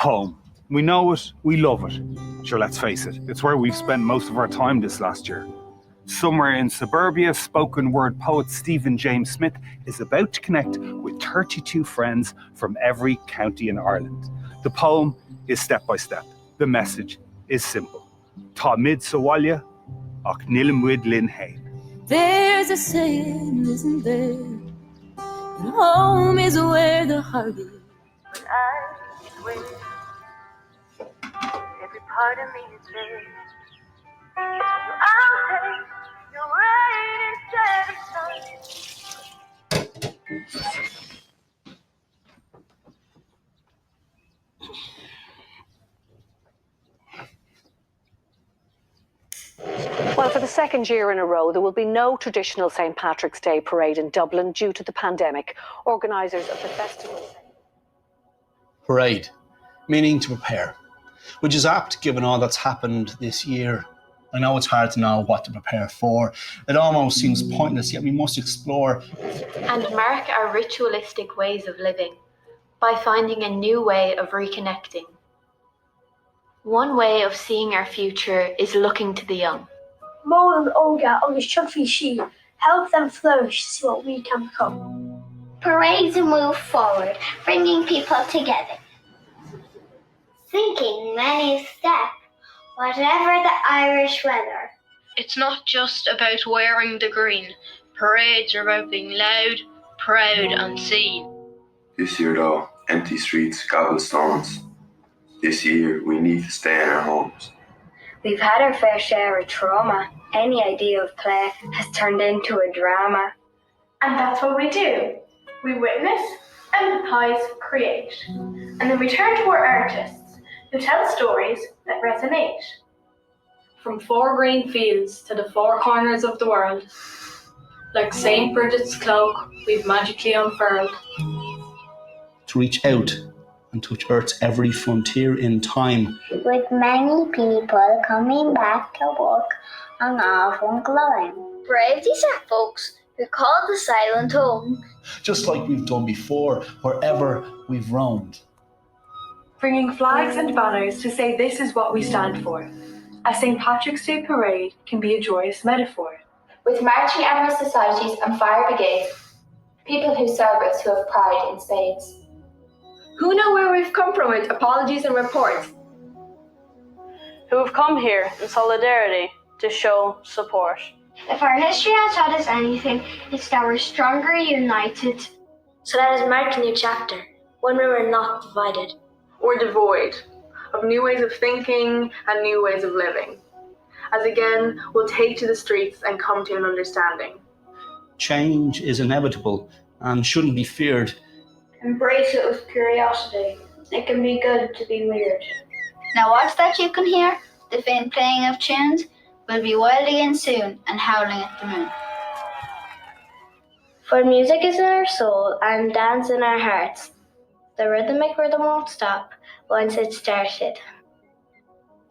Home. We know it, we love it. Sure, let's face it, it's where we've spent most of our time this last year. Somewhere in suburbia, spoken word poet Stephen James Smith is about to connect with 32 friends from every county in Ireland. The poem is step by step. The message is simple. Tá mid sawalia, ach nilimwid lin hain. There's a saying, isn't there? And home is where the heart is. When I swear, every part of me is there. I'll take the rain instead of sun. Well, for the second year in a row, there will be no traditional St. Patrick's Day parade in Dublin due to the pandemic. Organisers of the festival. Parade, meaning to prepare, which is apt given all that's happened this year. I know it's hard to know what to prepare for. It almost seems pointless, yet we must explore and mark our ritualistic ways of living by finding a new way of reconnecting. One way of seeing our future is looking to the young. Mo and Olga on the Shugfi She help them flourish to see what we can become. Parades move forward, bringing people together. Thinking many step, whatever the Irish weather. It's not just about wearing the green. Parades are about being loud, proud and seen. This year though, empty streets, cobblestones. This year we need to stay in our homes. We've had our fair share of trauma. Any idea of play has turned into a drama. And that's what we do. We witness, empathise, create. And then we turn to our artists who tell stories that resonate. From 4 green fields to the 4 corners of the world, like St. Bridget's cloak, we've magically unfurled. to reach out and touch Earth's every frontier in time. With many people coming back to work on our front line. Brave these are folks who call the silent home. Just like we've done before, wherever we've roamed. Bringing flags and banners to say this is what we stand for. A St. Patrick's Day parade can be a joyous metaphor. With marching animal societies and fire brigades, people who serve us who have pride in spades. Who know where we've come from with apologies and reports? Who have come here in solidarity to show support. If our history has taught us anything, it's that we're stronger united. So let us mark a new chapter, one where we're not divided. We're devoid of new ways of thinking and new ways of living. As again, we'll take to the streets and come to an understanding. Change is inevitable and shouldn't be feared. Embrace it with curiosity. It can be good to be weird. Now what's that you can hear? The faint playing of tunes? We'll be wild again soon and howling at the moon. For music is in our soul and dance in our hearts. The rhythmic rhythm won't stop once it's started.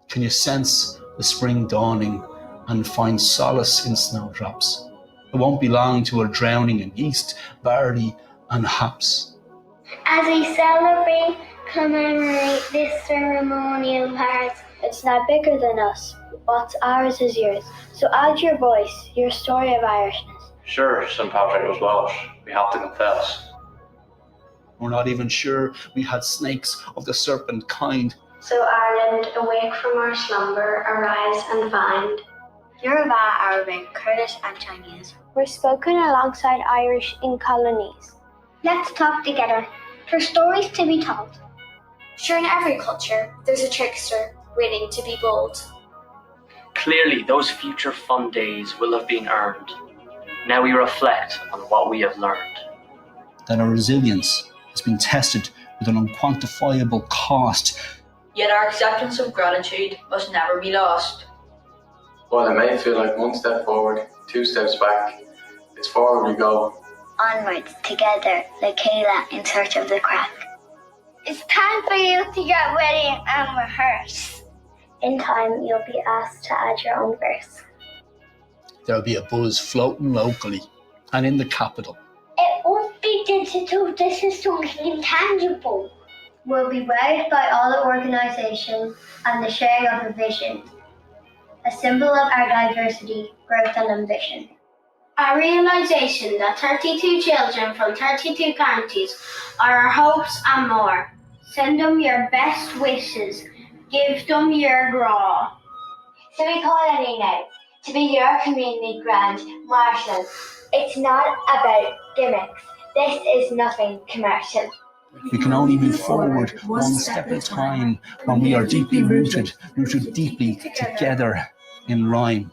Can you sense the spring dawning and find solace in snowdrops? It won't be long till we're drowning in yeast, barley and hops. As we celebrate, commemorate this ceremonial part, it's not bigger than us. What's ours is yours. So add your voice, your story of Irishness. Sure, St. Patrick was Welsh. We have to confess. We're not even sure we had snakes of the serpent kind. So Ireland, awake from our slumber, arise and find. Yoruba, Arabic, Kurdish and Chinese were spoken alongside Irish in colonies. Let's talk together for stories to be told. Sure, in every culture, there's a trickster waiting to be bold. Clearly, those future fun days will have been earned. Now we reflect on what we have learned. That our resilience has been tested with an unquantifiable cost. Yet our acceptance of gratitude must never be lost. While it may feel like one step forward, 2 steps back, it's forward we go. Onwards, together, like Kayla in search of the crack. It's time for you to get ready and rehearse. In time, you'll be asked to add your own verse. There'll be a buzz floating locally and in the capital. It won't be digital, this is something intangible. will be weighed by all the organisation and the sharing of a vision, a symbol of our diversity, growth and ambition. A realisation that 32 children from 32 counties are our hopes and more. Send them your best wishes, give them your graw. So we call on you now to be your community grand marshal. It's not about gimmicks. This is nothing commercial. We can only move forward one step at a time when we are deeply rooted deeply together in rhyme.